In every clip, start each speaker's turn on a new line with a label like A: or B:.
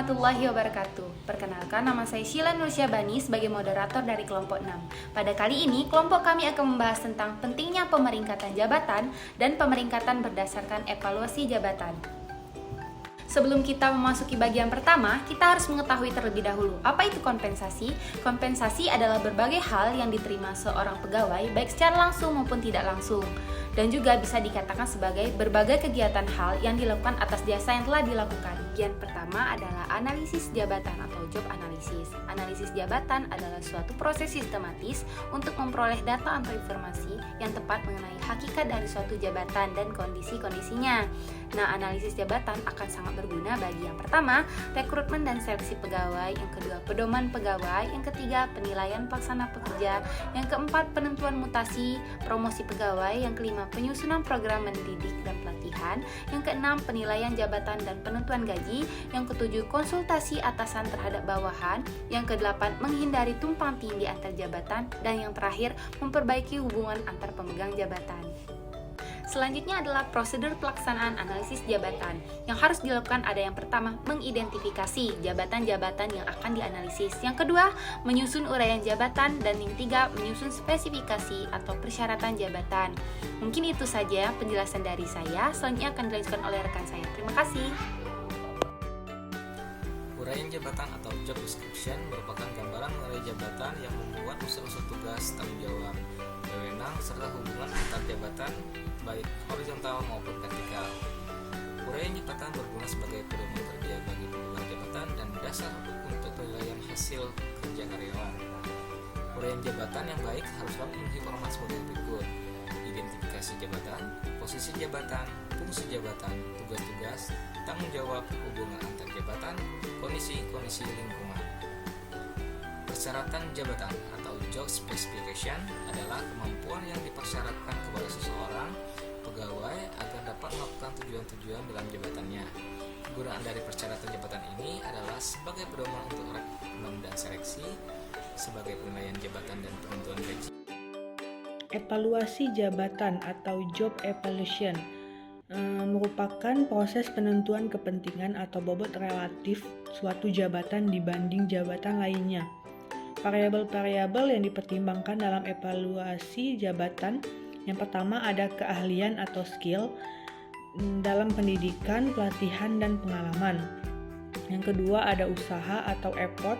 A: warahmatullahi wabarakatuh. Perkenalkan, nama saya Sheila Nursyabani sebagai moderator dari kelompok 6. Pada kali ini, kelompok kami akan membahas tentang pentingnya pemeringkatan jabatan dan pemeringkatan berdasarkan evaluasi jabatan. Sebelum kita memasuki bagian pertama, kita harus mengetahui terlebih dahulu apa itu kompensasi. Kompensasi adalah berbagai hal yang diterima seorang pegawai baik secara langsung maupun tidak langsung, dan juga bisa dikatakan sebagai berbagai kegiatan hal yang dilakukan atas jasa yang telah dilakukan. Bagian pertama adalah analisis jabatan atau job analisis. Analisis jabatan adalah suatu proses sistematis untuk memperoleh data atau informasi yang tepat mengenai hakikat dari suatu jabatan dan kondisi-kondisinya. Nah, analisis jabatan akan sangat berguna bagi yang pertama, rekrutmen dan seleksi pegawai, yang kedua, pedoman pegawai, yang ketiga, penilaian pelaksana pekerja, yang keempat, penentuan mutasi, promosi pegawai, yang kelima, penyusunan program mendidik dan pelatihan, yang keenam, penilaian jabatan dan penentuan gaji, yang ketujuh, konsultasi atasan terhadap bawahan, yang kedelapan, menghindari tumpang tindih antar jabatan, dan yang terakhir, memperbaiki hubungan antar pemegang jabatan. Selanjutnya adalah prosedur pelaksanaan analisis jabatan. Yang harus dilakukan ada yang pertama, mengidentifikasi jabatan-jabatan yang akan dianalisis. Yang kedua, menyusun uraian jabatan. Dan yang ketiga, menyusun spesifikasi atau persyaratan jabatan. Mungkin itu saja penjelasan dari saya. Selanjutnya akan dilanjutkan oleh rekan saya. Terima kasih.
B: Uraian jabatan atau job description merupakan gambaran mengenai jabatan yang membuat unsur-unsur tugas, tanggung jawab, wewenang, serta hubungan antar jabatan baik horizontal maupun vertikal. Uraian jabatan berguna sebagai pedoman kerja bagi pemegang jabatan dan dasar untuk penilaian hasil kerja karyawan. Uraian jabatan yang baik harus memenuhi format sebagai berikut: identifikasi jabatan, posisi jabatan, fungsi jabatan, tugas-tugas, tanggung jawab, hubungan antar jabatan, kondisi lingkungan. Persyaratan jabatan atau job specification adalah kemampuan yang dipersyaratkan kepada seseorang pegawai agar dapat melakukan tujuan-tujuan dalam jabatannya. Kegunaan dari persyaratan jabatan ini adalah sebagai pedoman untuk rekrutmen dan seleksi, sebagai penilaian jabatan dan penentuan gaji.
C: Evaluasi jabatan atau job evaluation merupakan proses penentuan kepentingan atau bobot relatif suatu jabatan dibanding jabatan lainnya. Variabel-variabel yang dipertimbangkan dalam evaluasi jabatan, yang pertama ada keahlian atau skill dalam pendidikan, pelatihan, dan pengalaman. Yang kedua ada usaha atau effort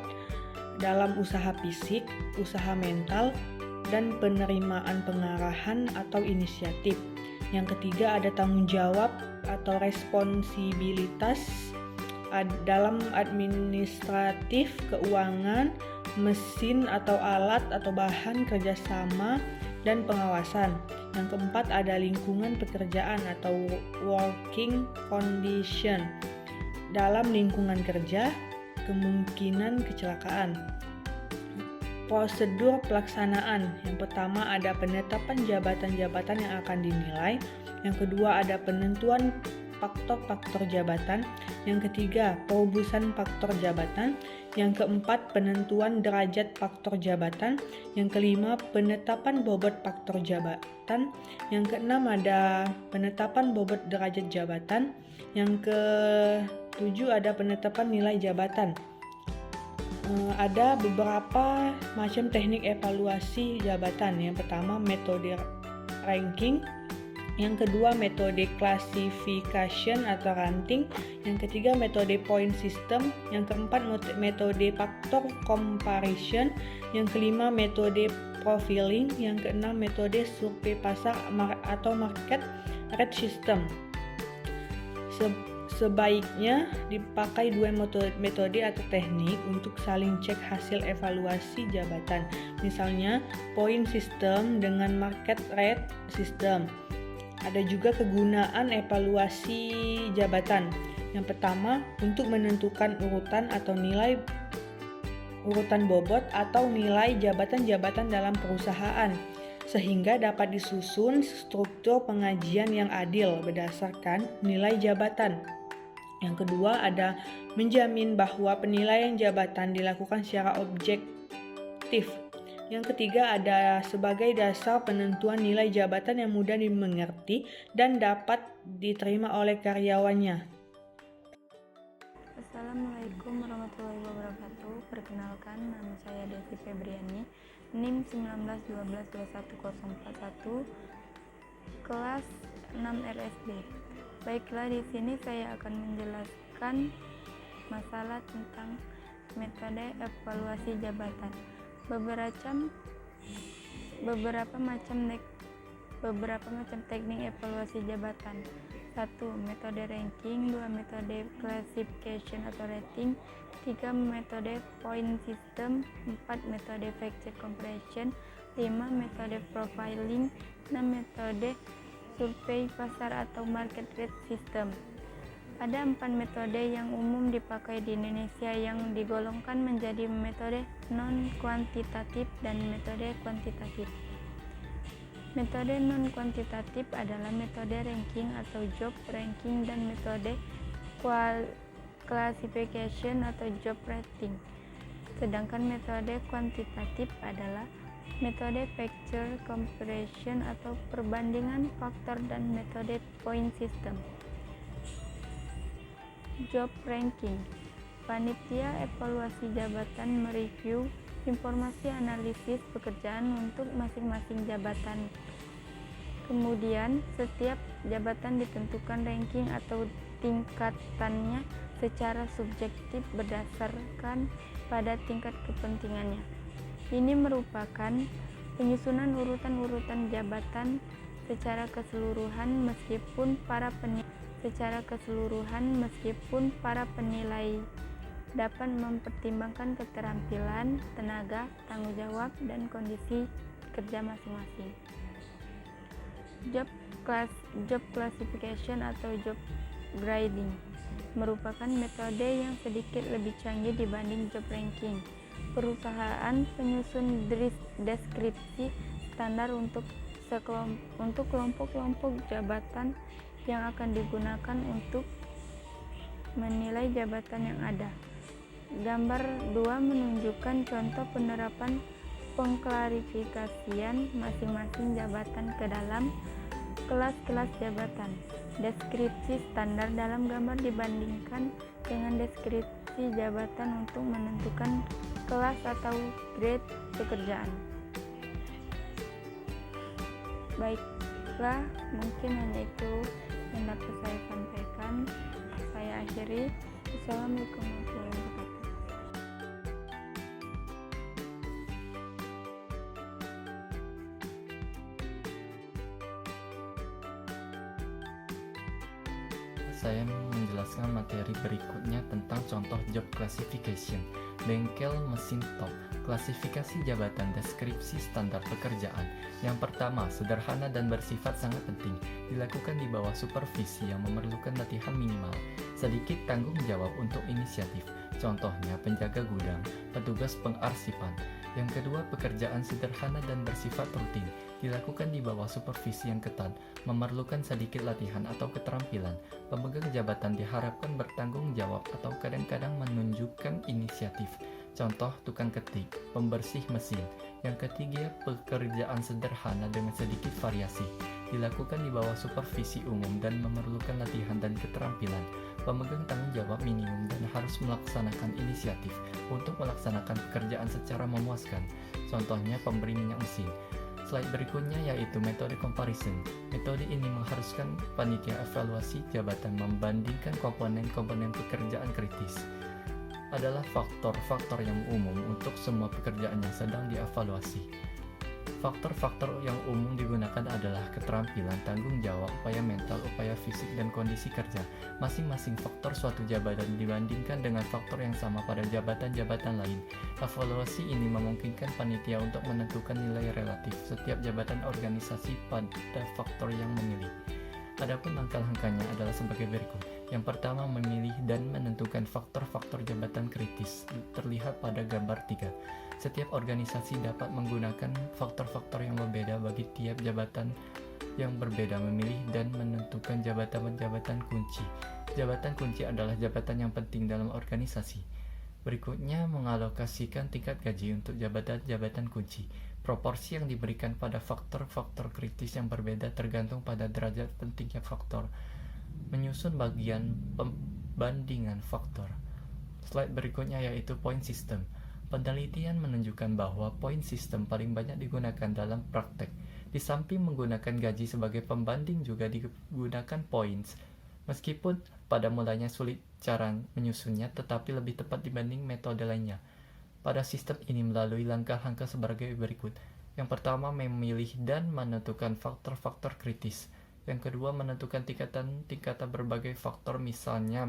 C: dalam usaha fisik, usaha mental, dan penerimaan pengarahan atau inisiatif. Yang ketiga ada tanggung jawab atau responsibilitas dalam administratif, keuangan, mesin atau alat atau bahan kerjasama, dan pengawasan. Yang keempat ada lingkungan pekerjaan atau working condition dalam lingkungan kerja, kemungkinan kecelakaan. Prosedur pelaksanaan. Yang pertama ada penetapan jabatan-jabatan yang akan dinilai. Yang kedua ada penentuan faktor-faktor jabatan. Yang ketiga perubusan faktor jabatan. Yang keempat penentuan derajat faktor jabatan. Yang kelima penetapan bobot faktor jabatan. Yang keenam ada penetapan bobot derajat jabatan. Yang ketujuh ada penetapan nilai jabatan. Ada beberapa macam teknik evaluasi jabatan. Yang pertama metode ranking, yang kedua metode classification atau ranting, yang ketiga metode point system, yang keempat metode faktor comparison, yang kelima metode profiling, yang keenam metode survei pasar atau market rate system. Sebaiknya dipakai dua metode atau teknik untuk saling cek hasil evaluasi jabatan. Misalnya point system dengan market rate system. Ada juga kegunaan evaluasi jabatan. Yang pertama, untuk menentukan urutan atau nilai urutan bobot atau nilai jabatan-jabatan dalam perusahaan, sehingga dapat disusun struktur pengajian yang adil berdasarkan nilai jabatan. Yang kedua ada menjamin bahwa penilaian jabatan dilakukan secara objektif. Yang ketiga ada sebagai dasar penentuan nilai jabatan yang mudah dimengerti dan dapat diterima oleh karyawannya.
D: Assalamualaikum warahmatullahi wabarakatuh. Perkenalkan, nama saya Desi Febriani, NIM 19122141, kelas 6 RSD. Baiklah, di sini saya akan menjelaskan masalah tentang metode evaluasi jabatan. Beberapa macam teknik evaluasi jabatan. 1. Metode ranking. 2. Metode classification atau rating. 3. Metode point system. 4. Metode factor comparison. 5. Metode profiling. 6. Metode survei pasar atau market rate system. Ada 4 metode yang umum dipakai di Indonesia yang digolongkan menjadi metode non-kuantitatif dan metode kuantitatif. Metode non-kuantitatif adalah metode ranking atau job ranking dan metode classification atau job rating. Sedangkan metode kuantitatif adalah metode factor comparison atau perbandingan faktor dan metode point system. Job ranking. Panitia evaluasi jabatan mereview informasi analisis pekerjaan untuk masing-masing jabatan. Kemudian, setiap jabatan ditentukan ranking atau tingkatannya secara subjektif berdasarkan pada tingkat kepentingannya. Ini merupakan penyusunan urutan-urutan jabatan secara keseluruhan meskipun para penilai dapat mempertimbangkan keterampilan, tenaga, tanggung jawab, dan kondisi kerja masing-masing. Job classification atau job grading merupakan metode yang sedikit lebih canggih dibanding job ranking. Perusahaan penyusun deskripsi standar untuk kelompok-kelompok jabatan yang akan digunakan untuk menilai jabatan yang ada. Gambar 2 menunjukkan contoh penerapan pengklarifikasian masing-masing jabatan ke dalam kelas-kelas jabatan. Deskripsi standar dalam gambar dibandingkan dengan deskripsi jabatan untuk menentukan kelas atau grade pekerjaan. Baiklah, mungkin hanya itu yang dapat saya sampaikan. Saya akhiri. Assalamualaikum warahmatullahi wabarakatuh.
E: Saya menjelaskan materi berikutnya tentang contoh job classification. Bengkel mesin top. Klasifikasi jabatan deskripsi standar pekerjaan. Yang pertama, sederhana dan bersifat sangat penting. Dilakukan di bawah supervisi yang memerlukan latihan minimal. Sedikit tanggung jawab untuk inisiatif. Contohnya penjaga gudang, petugas pengarsipan. Yang kedua, pekerjaan sederhana dan bersifat rutin. Dilakukan di bawah supervisi yang ketat, memerlukan sedikit latihan atau keterampilan. Pemegang jabatan diharapkan bertanggung jawab atau kadang-kadang menunjukkan inisiatif. Contoh, tukang ketik, pembersih mesin. Yang ketiga, pekerjaan sederhana dengan sedikit variasi. Dilakukan di bawah supervisi umum dan memerlukan latihan dan keterampilan. Pemegang tanggung jawab minimum dan harus melaksanakan inisiatif untuk melaksanakan pekerjaan secara memuaskan. Contohnya, pemberi minyak mesin. Slide berikutnya yaitu metode comparison. Metode ini mengharuskan panitia evaluasi jabatan membandingkan komponen-komponen pekerjaan kritis. Adalah faktor-faktor yang umum untuk semua pekerjaan yang sedang dievaluasi. Faktor-faktor yang umum digunakan adalah keterampilan, tanggung jawab, upaya mental, upaya fisik, dan kondisi kerja. Masing-masing faktor suatu jabatan dibandingkan dengan faktor yang sama pada jabatan-jabatan lain. Evaluasi ini memungkinkan panitia untuk menentukan nilai relatif setiap jabatan organisasi pada faktor yang memilih. Adapun langkah-langkahnya adalah sebagai berikut. Yang pertama, memilih dan menentukan faktor-faktor jabatan kritis, terlihat pada gambar 3. Setiap organisasi dapat menggunakan faktor-faktor yang berbeda bagi tiap jabatan yang berbeda, memilih dan menentukan jabatan-jabatan kunci. Jabatan kunci adalah jabatan yang penting dalam organisasi. Berikutnya, mengalokasikan tingkat gaji untuk jabatan-jabatan kunci. Proporsi yang diberikan pada faktor-faktor kritis yang berbeda tergantung pada derajat pentingnya faktor. Menyusun bagian pembandingan faktor. Slide berikutnya yaitu point system. Penelitian menunjukkan bahwa point system paling banyak digunakan dalam praktek. Di samping menggunakan gaji sebagai pembanding juga digunakan points. Meskipun pada mulanya sulit cara menyusunnya, tetapi lebih tepat dibanding metode lainnya. Pada sistem ini melalui langkah-langkah sebagai berikut. Yang pertama, memilih dan menentukan faktor-faktor kritis. Yang kedua, menentukan tingkatan berbagai faktor, misalnya